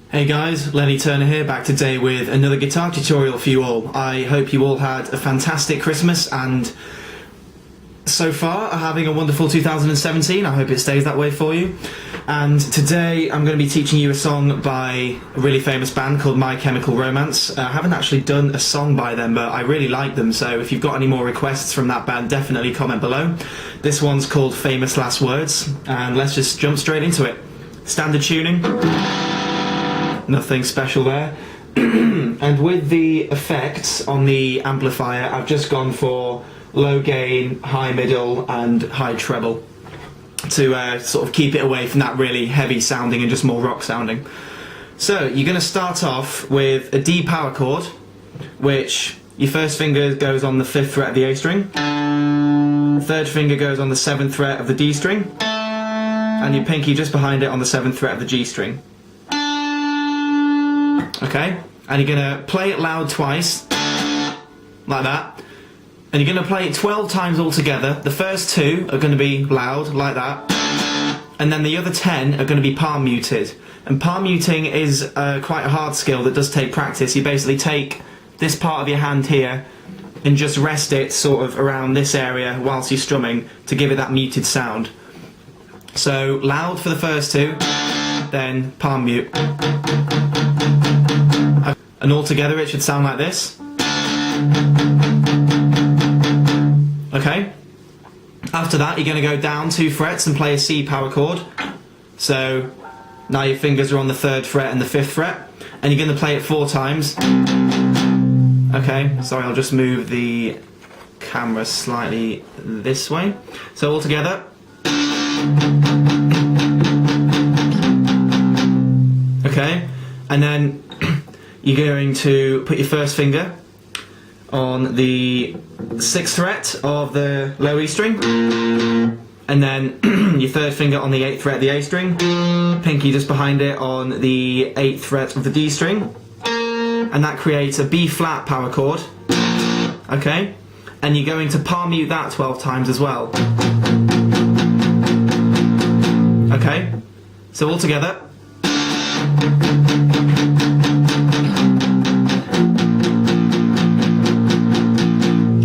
Hey guys, Lenny Turner here, back today with another guitar tutorial for you all. I hope you all had a fantastic Christmas and so far are having a wonderful 2017. I hope it stays that way for you. And today I'm going to be teaching you a song by a really famous band called My Chemical Romance. I haven't actually done a song by them, but I really like them, so if you've got any more requests from that band, definitely comment below. This one's called Famous Last Words, and let's just jump straight into it. Standard tuning. Nothing special there. And with the effects on the amplifier, I've just gone for low gain, high middle and high treble to sort of keep it away from that really heavy sounding and just more rock sounding. So you're going to start off with a D power chord, which your first finger goes on the 5th fret of the A string, third finger goes on the 7th fret of the D string, and your pinky just behind it on the 7th fret of the G string. Okay, and you're going to play it loud twice, like that, and you're going to play it 12 times altogether. The first 2 are going to be loud, like that, and then the other 10 are going to be palm muted. And palm muting is quite a hard skill that does take practice. You basically take this part of your hand here and just rest it sort of around this area whilst you're strumming to give it that muted sound. So loud for the first 2, then palm mute. And all together it should sound like this. Okay. After that you're going to go down 2 frets and play a C power chord. So now your fingers are on the 3rd fret and the 5th fret, and you're going to play it 4 times. Okay, sorry, I'll just move the camera slightly this way. So all together. Okay, and then you're going to put your first finger on the 6th fret of the low E string, and then your third finger on the 8th fret of the A string, pinky just behind it on the 8th fret of the D string, and that creates a B flat power chord. Okay, and you're going to palm mute that 12 times as well. Okay, so all together.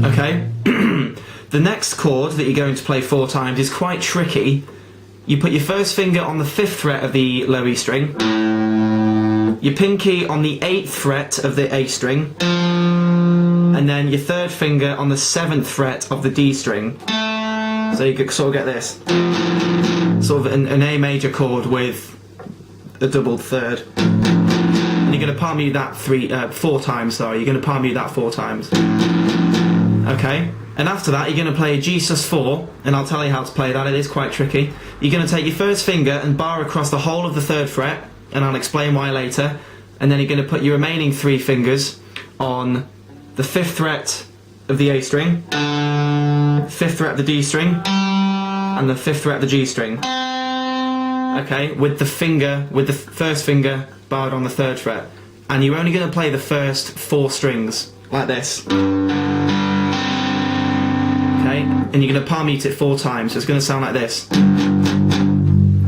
Okay, the next chord that you're going to play 4 times is quite tricky. You put your first finger on the 5th fret of the low E string, your pinky on the 8th fret of the A string, and then your third finger on the 7th fret of the D string. So you could sort of get this. Sort of an A major chord with a doubled third. And you're going to palm mute that 4 times, sorry. You're going to palm mute that 4 times. Okay, and after that you're going to play a G sus4, and I'll tell you how to play that, it is quite tricky. You're going to take your first finger and bar across the whole of the 3rd fret, and I'll explain why later, and then you're going to put your remaining 3 fingers on the 5th fret of the A string, 5th fret of the D string, and the 5th fret of the G string. Okay, with the first finger barred on the 3rd fret, and you're only going to play the first 4 strings, like this. Okay, and you're going to palm mute it 4 times, so it's going to sound like this.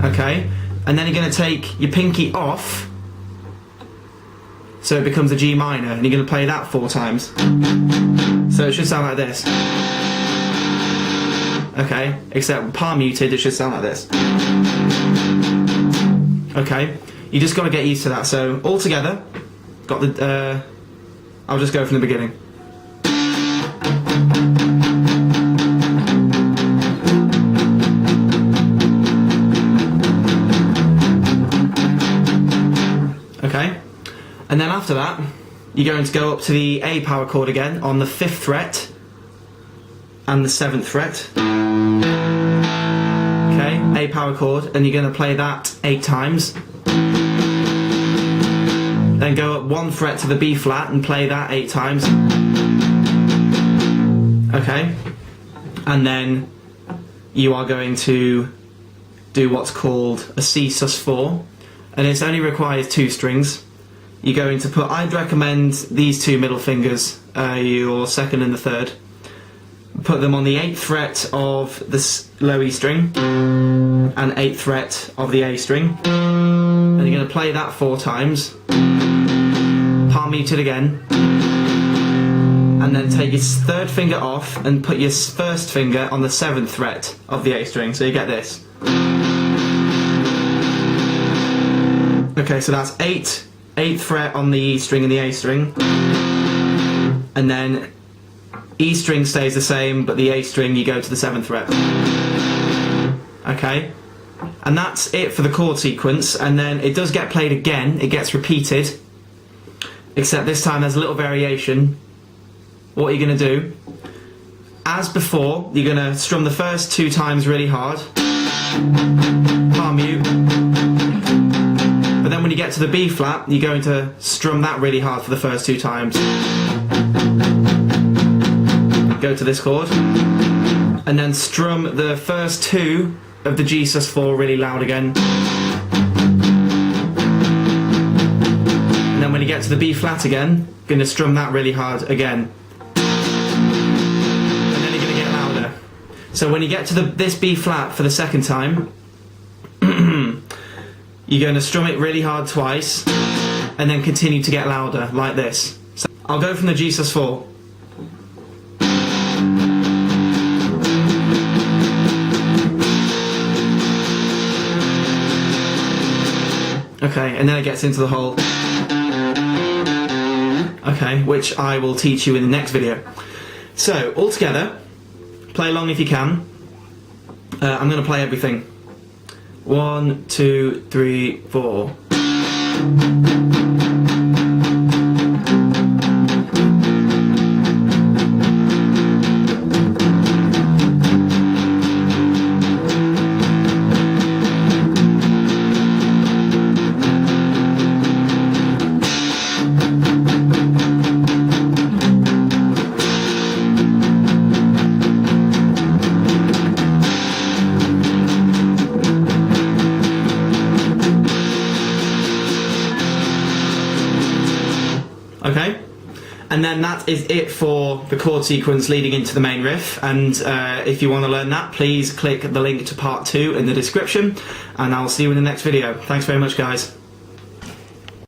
Okay, and then you're going to take your pinky off, so it becomes a G minor, and you're going to play that 4 times. So it should sound like this. Okay, except palm muted, it should sound like this. Okay, you just got to get used to that. So all together, got the. I'll just go from the beginning. Okay, and then after that, you're going to go up to the A power chord again on the 5th fret and the 7th fret. Okay, A power chord, and you're going to play that 8 times. Then go up 1 fret to the B flat and play that 8 times. Okay, and then you are going to do what's called a C sus4, and it only requires 2 strings. You're going to put, I'd recommend these 2 middle fingers, your 2nd and the 3rd. Put them on the 8th fret of the low E string and 8th fret of the A string, and Then you're going to play that 4 times, palm muted again, and then take your 3rd finger off and put your 1st finger on the 7th fret of the A string, so you get this. Okay, so that's 8th fret on the E string and the A string, and then E string stays the same, but the A string you go to the 7th fret. Okay, and that's it for the chord sequence, and then it does get played again, it gets repeated, except this time there's a little variation. What are you going to do? As before, you're going to strum the first 2 times really hard, palm mute, but then when you get to the B flat, you're going to strum that really hard for the first 2 times. Go to this chord, and then strum the first 2 of the G sus4 really loud again. And then when you get to the B flat again, you're going to strum that really hard again. And then you're going to get louder. So when you get to this B flat for the 2nd time, you're going to strum it really hard twice, and then continue to get louder, like this. So I'll go from the G sus4. Okay, and then it gets into the whole, okay, which I will teach you in the next video. So, all together, play along if you can. I'm going to play everything. 1, 2, 3, 4. Okay, and then that is it for the chord sequence leading into the main riff, and if you want to learn that, please click the link to part 2 in the description, and I'll see you in the next video. Thanks very much, guys.